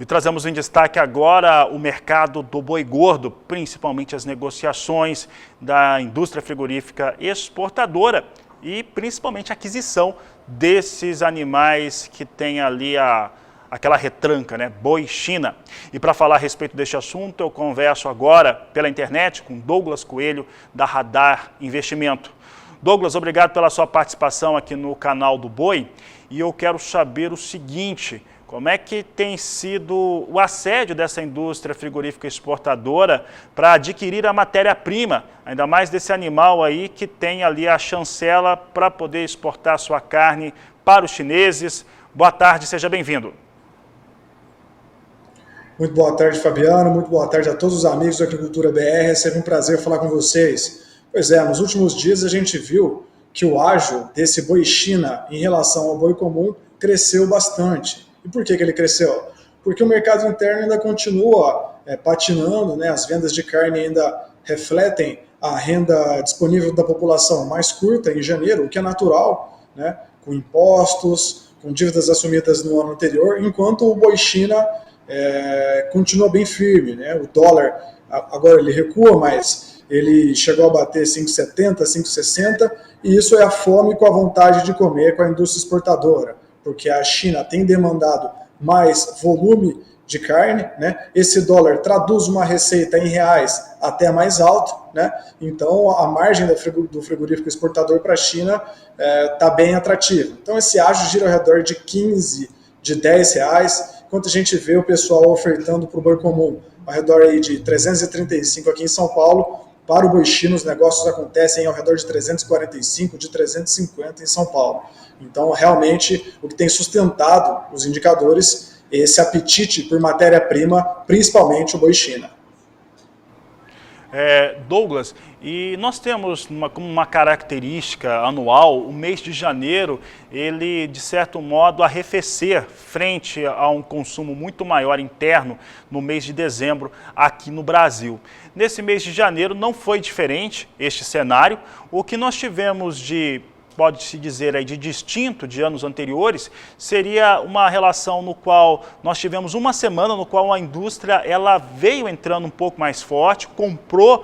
E trazemos em destaque agora o mercado do boi gordo, principalmente as negociações da indústria frigorífica exportadora e principalmente a aquisição desses animais que tem ali aquela retranca, né? Boi China. E para falar a respeito deste assunto, eu converso agora pela internet com Douglas Coelho, da Radar Investimento. Douglas, obrigado pela sua participação aqui no canal do Boi. E eu quero saber o seguinte: como é que tem sido o assédio dessa indústria frigorífica exportadora para adquirir a matéria-prima, ainda mais desse animal aí que tem ali a chancela para poder exportar sua carne para os chineses? Boa tarde, seja bem-vindo. Muito boa tarde, Fabiano. Muito boa tarde a todos os amigos do Agricultura BR. É sempre um prazer falar com vocês. Pois é, nos últimos dias a gente viu que o ágio desse boi China em relação ao boi comum cresceu bastante. E por que ele cresceu? Porque o mercado interno ainda continua patinando, né? As vendas de carne ainda refletem a renda disponível da população mais curta em janeiro, o que é natural, né? Com impostos, com dívidas assumidas no ano anterior, enquanto o boi China continua bem firme, né? O dólar agora ele recua, mas ele chegou a bater 5,70, 5,60, e isso é a fome com a vontade de comer com a indústria exportadora, porque a China tem demandado mais volume de carne, né? Esse dólar traduz uma receita em reais até mais alto, né? Então a margem do frigorífico exportador para a China está bem atrativa. Então esse ágio gira ao redor de 15, de 10 reais, enquanto a gente vê o pessoal ofertando para o boi comum ao redor aí de 335 aqui em São Paulo. Para o boi China, os negócios acontecem ao redor de 345, de 350 em São Paulo. Então, realmente, o que tem sustentado os indicadores é esse apetite por matéria-prima, principalmente o boi China. Douglas, e nós temos como uma característica anual, o mês de janeiro, ele de certo modo arrefecer frente a um consumo muito maior interno no mês de dezembro aqui no Brasil. Nesse mês de janeiro não foi diferente este cenário. O que nós tivemos de, pode-se dizer aí, de distinto de anos anteriores, seria uma relação no qual nós tivemos uma semana no qual a indústria ela veio entrando um pouco mais forte, comprou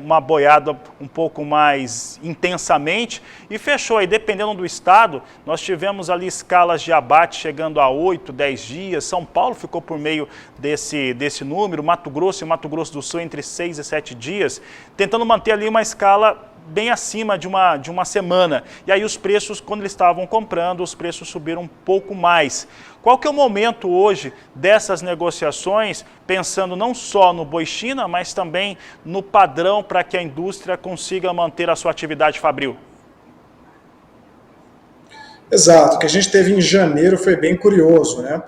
uma boiada um pouco mais intensamente e fechou aí, dependendo do estado, nós tivemos ali escalas de abate chegando a 8, 10 dias, São Paulo ficou por meio desse número, Mato Grosso e Mato Grosso do Sul entre 6 e 7 dias, tentando manter ali uma escala bem acima de uma semana. E aí os preços, quando eles estavam comprando, os preços subiram um pouco mais. Qual que é o momento hoje dessas negociações, pensando não só no boi China, mas também no padrão para que a indústria consiga manter a sua atividade fabril? Exato, o que a gente teve em janeiro foi bem curioso, né?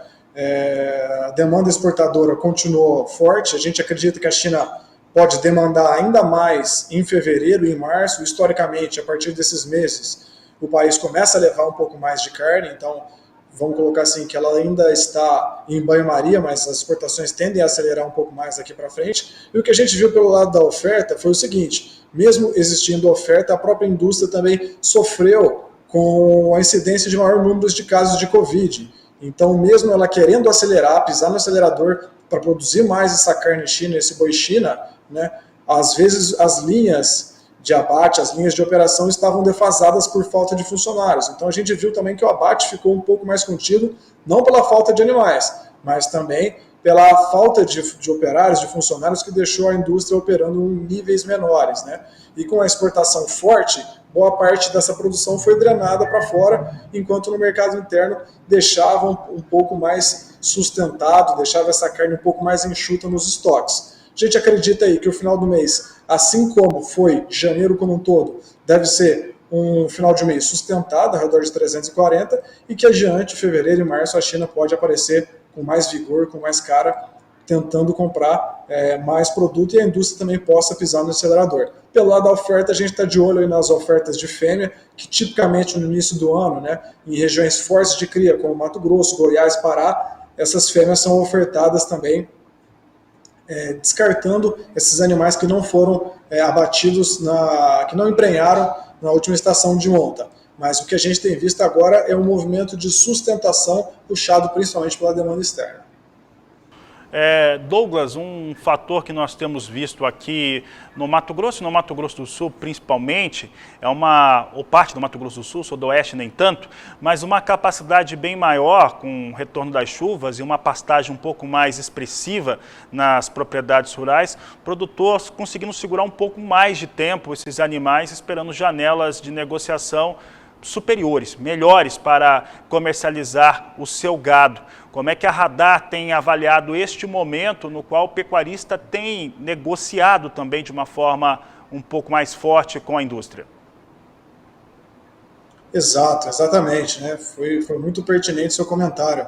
A demanda exportadora continuou forte, a gente acredita que a China pode demandar ainda mais em fevereiro e em março. Historicamente, a partir desses meses, o país começa a levar um pouco mais de carne, então vamos colocar assim que ela ainda está em banho-maria, mas as exportações tendem a acelerar um pouco mais daqui para frente. E o que a gente viu pelo lado da oferta foi o seguinte: mesmo existindo oferta, a própria indústria também sofreu com a incidência de maior número de casos de Covid. Então, mesmo ela querendo acelerar, pisar no acelerador para produzir mais essa carne China, esse boi China, né, às vezes as linhas de abate, as linhas de operação estavam defasadas por falta de funcionários. Então a gente viu também que o abate ficou um pouco mais contido, não pela falta de animais, mas também pela falta de operários, de funcionários, que deixou a indústria operando em níveis menores, né? E com a exportação forte, boa parte dessa produção foi drenada para fora, enquanto no mercado interno deixava um pouco mais sustentado, deixava essa carne um pouco mais enxuta nos estoques. A gente acredita aí que o final do mês, assim como foi janeiro como um todo, deve ser um final de mês sustentado, ao redor de 340, e que adiante, fevereiro e março, a China pode aparecer com mais vigor, com mais cara, tentando comprar mais produto, e a indústria também possa pisar no acelerador. Pelo lado da oferta, a gente está de olho aí nas ofertas de fêmea, que tipicamente no início do ano, né, em regiões fortes de cria, como Mato Grosso, Goiás, Pará, essas fêmeas são ofertadas também, descartando esses animais que não foram abatidos, que não emprenharam na última estação de monta. Mas o que a gente tem visto agora é um movimento de sustentação puxado principalmente pela demanda externa. Douglas, um fator que nós temos visto aqui no Mato Grosso e no Mato Grosso do Sul principalmente, ou parte do Mato Grosso do Sul, Sudoeste nem tanto, mas uma capacidade bem maior com o retorno das chuvas e uma pastagem um pouco mais expressiva nas propriedades rurais, produtores conseguindo segurar um pouco mais de tempo esses animais, esperando janelas de negociação superiores, melhores para comercializar o seu gado. Como é que a Radar tem avaliado este momento no qual o pecuarista tem negociado também de uma forma um pouco mais forte com a indústria? Exatamente, né? Foi muito pertinente o seu comentário.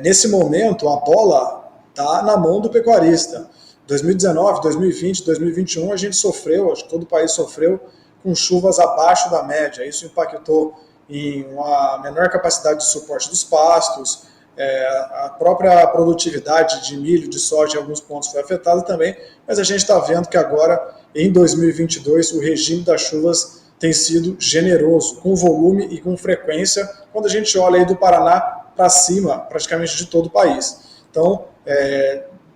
Nesse momento, a bola está na mão do pecuarista. 2019, 2020, 2021, a gente sofreu, acho que todo o país sofreu, com chuvas abaixo da média. Isso impactou em uma menor capacidade de suporte dos pastos, a própria produtividade de milho, de soja em alguns pontos foi afetada também, mas a gente está vendo que agora, em 2022, o regime das chuvas tem sido generoso, com volume e com frequência, quando a gente olha aí do Paraná para cima, praticamente de todo o país. Então,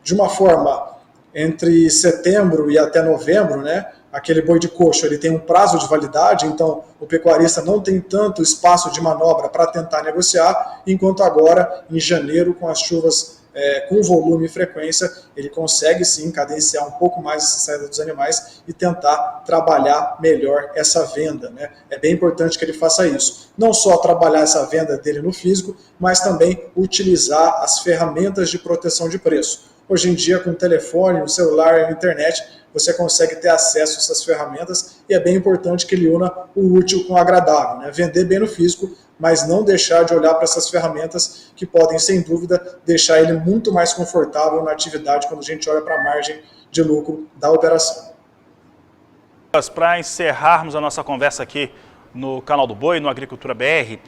de uma forma, entre setembro e até novembro, né, aquele boi de coxo ele tem um prazo de validade, então o pecuarista não tem tanto espaço de manobra para tentar negociar, enquanto agora, em janeiro, com as chuvas com volume e frequência, ele consegue sim cadenciar um pouco mais essa saída dos animais e tentar trabalhar melhor essa venda, né? É bem importante que ele faça isso. Não só trabalhar essa venda dele no físico, mas também utilizar as ferramentas de proteção de preço. Hoje em dia, com o telefone, o celular e a internet, você consegue ter acesso a essas ferramentas e é bem importante que ele una o útil com o agradável, né? Vender bem no físico, mas não deixar de olhar para essas ferramentas que podem, sem dúvida, deixar ele muito mais confortável na atividade quando a gente olha para a margem de lucro da operação. Para encerrarmos a nossa conversa aqui no canal do Boi, no Agricultura BR,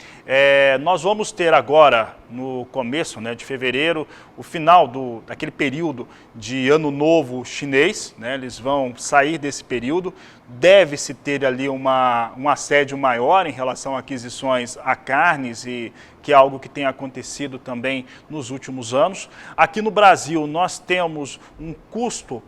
nós vamos ter agora, no começo, né, de fevereiro, o final daquele período de Ano Novo chinês, né, eles vão sair desse período, deve-se ter ali um assédio maior em relação a aquisições a carnes, e que é algo que tem acontecido também nos últimos anos. Aqui no Brasil nós temos um custo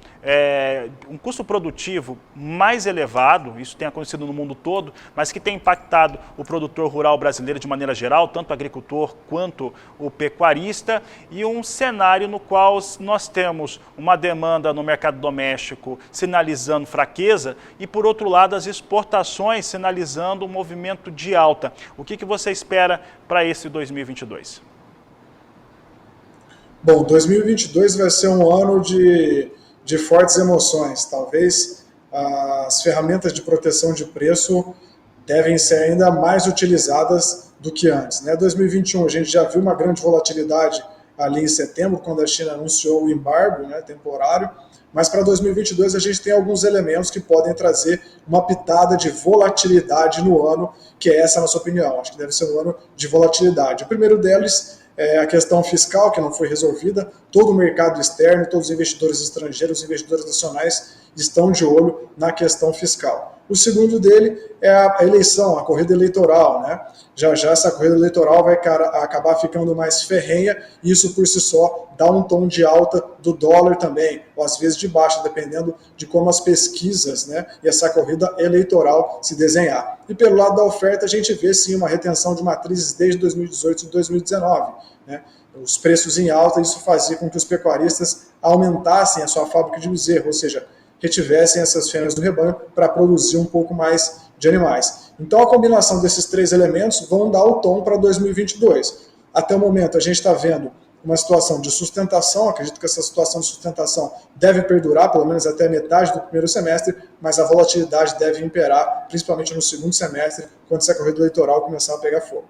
produtivo mais elevado, isso tem acontecido no mundo todo, mas que tem impactado o produtor rural brasileiro de maneira geral, tanto o agricultor quanto o pecuarista, e um cenário no qual nós temos uma demanda no mercado doméstico sinalizando fraqueza e, por outro lado, as exportações sinalizando um movimento de alta. O que você espera para esse 2022? Bom, 2022 vai ser um ano de fortes emoções. Talvez as ferramentas de proteção de preço devem ser ainda mais utilizadas do que antes, né? 2021 a gente já viu uma grande volatilidade ali em setembro, quando a China anunciou o embargo, né, temporário, mas para 2022 a gente tem alguns elementos que podem trazer uma pitada de volatilidade no ano, que é essa a nossa opinião. Acho que deve ser um ano de volatilidade. O primeiro deles é a questão fiscal, que não foi resolvida. Todo o mercado externo, todos os investidores estrangeiros, os investidores nacionais estão de olho na questão fiscal. O segundo dele é a eleição, a corrida eleitoral, né? Já essa corrida eleitoral vai acabar ficando mais ferrenha, e isso por si só dá um tom de alta do dólar também, ou às vezes de baixa, dependendo de como as pesquisas, né, e essa corrida eleitoral se desenhar. E pelo lado da oferta a gente vê sim uma retenção de matrizes desde 2018 e 2019, né? Os preços em alta, isso fazia com que os pecuaristas aumentassem a sua fábrica de bezerro, ou seja, retivessem essas fêmeas do rebanho para produzir um pouco mais de animais. Então a combinação desses três elementos vão dar o tom para 2022. Até o momento a gente está vendo uma situação de sustentação, acredito que essa situação de sustentação deve perdurar pelo menos até metade do primeiro semestre, mas a volatilidade deve imperar, principalmente no segundo semestre, quando essa corrida eleitoral começar a pegar fogo.